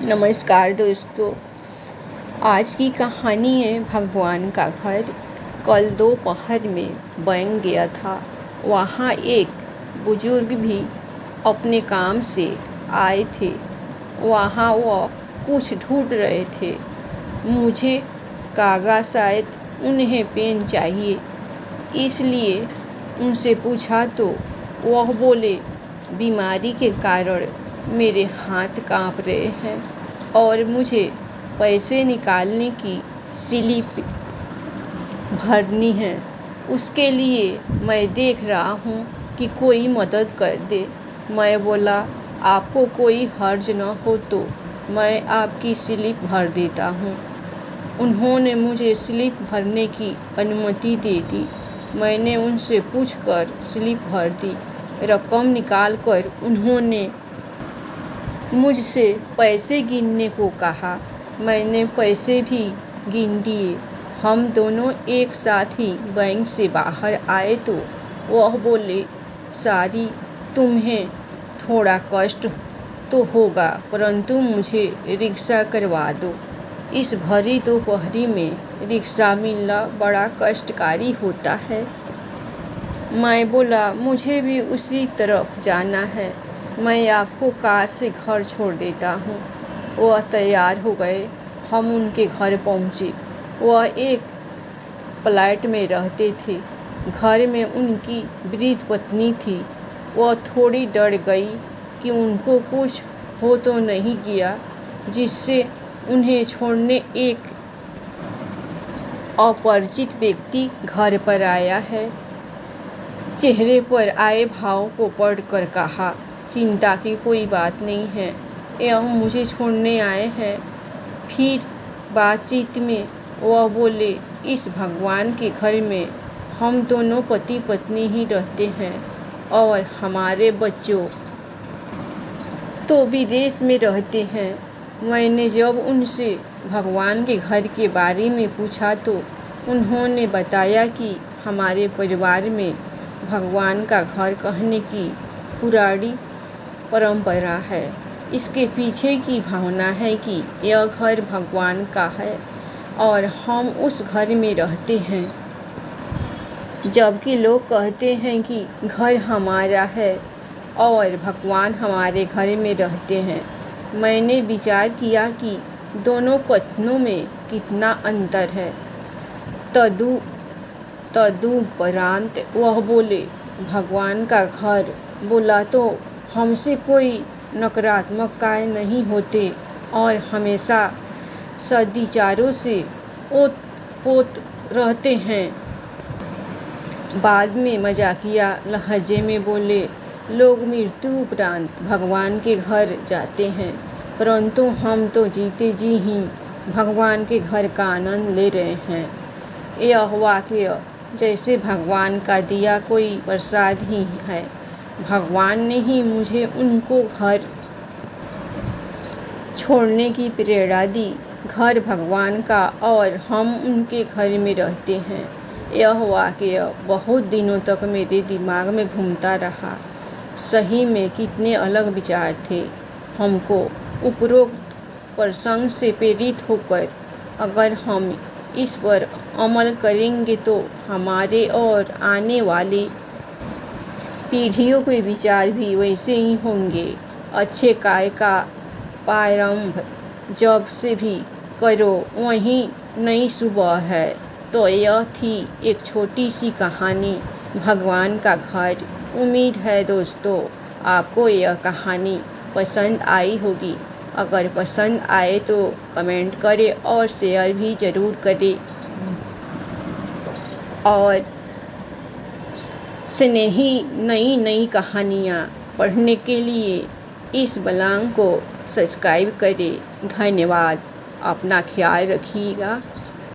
नमस्कार दोस्तों। आज की कहानी है भगवान का घर। कल दोपहर में बैंक गया था। वहाँ एक बुजुर्ग भी अपने काम से आए थे। वहाँ वह कुछ ढूंढ रहे थे। मुझे कागज, शायद उन्हें पेन चाहिए, इसलिए उनसे पूछा तो वह बोले, बीमारी के कारण मेरे हाथ कांप रहे हैं और मुझे पैसे निकालने की स्लिप भरनी है। उसके लिए मैं देख रहा हूँ कि कोई मदद कर दे। मैं बोला, आपको कोई हर्ज न हो तो मैं आपकी स्लिप भर देता हूँ। उन्होंने मुझे स्लिप भरने की अनुमति दे दी। मैंने उनसे पूछकर स्लिप भर दी। रकम निकालकर उन्होंने मुझसे पैसे गिनने को कहा। मैंने पैसे भी गिन दिए। हम दोनों एक साथ ही बैंक से बाहर आए तो वह बोले, सारी, तुम्हें थोड़ा कष्ट तो होगा, परंतु मुझे रिक्शा करवा दो। इस भरी दोपहरी में रिक्शा मिलना बड़ा कष्टकारी होता है। मैं बोला, मुझे भी उसी तरफ जाना है, मैं आपको कार से घर छोड़ देता हूँ। वह तैयार हो गए। हम उनके घर पहुँचे। वह एक फ्लैट में रहते थे। घर में उनकी वृद्ध पत्नी थी। वह थोड़ी डर गई कि उनको कुछ हो तो नहीं गया, जिससे उन्हें छोड़ने एक अपरिचित व्यक्ति घर पर आया है। चेहरे पर आए भाव को पढ़कर कहा, चिंता की कोई बात नहीं है, यह मुझे छोड़ने आए हैं। फिर बातचीत में वह बोले, इस भगवान के घर में हम दोनों पति पत्नी ही रहते हैं और हमारे बच्चों तो विदेश में रहते हैं। मैंने जब उनसे भगवान के घर के बारे में पूछा तो उन्होंने बताया कि हमारे परिवार में भगवान का घर कहने की पुरानी परंपरा है। इसके पीछे की भावना है कि यह घर भगवान का है और हम उस घर में रहते हैं, जबकि लोग कहते हैं कि घर हमारा है और भगवान हमारे घर में रहते हैं। मैंने विचार किया कि दोनों कथनों में कितना अंतर है। तदुपरांत वह बोले, भगवान का घर बोला तो हमसे कोई नकारात्मक कार्य नहीं होते और हमेशा सद्विचारों से ओत-पोत रहते हैं। बाद में मजाकिया लहजे में बोले, लोग मृत्यु उपरांत भगवान के घर जाते हैं, परंतु हम तो जीते जी ही भगवान के घर का आनंद ले रहे हैं। यह वाक्य जैसे भगवान का दिया कोई प्रसाद ही है। भगवान ने ही मुझे उनको घर छोड़ने की प्रेरणा दी। घर भगवान का और हम उनके घर में रहते हैं। यह वाक्य बहुत दिनों तक मेरे दिमाग में घूमता रहा। सही में कितने अलग विचार थे। हमको उपरोक्त प्रसंग से प्रेरित होकर अगर हम इस पर अमल करेंगे तो हमारे और आने वाली पीढ़ियों के विचार भी वैसे ही होंगे। अच्छे कार्य का प्रारंभ जब से भी करो वही नई सुबह है। तो यह थी एक छोटी सी कहानी, भगवान का घर। उम्मीद है दोस्तों आपको यह कहानी पसंद आई होगी। अगर पसंद आए तो कमेंट करें और शेयर भी ज़रूर करें और स्नेही नई कहानियाँ पढ़ने के लिए इस ब्लॉग को सब्सक्राइब करें। धन्यवाद। अपना ख्याल रखिएगा।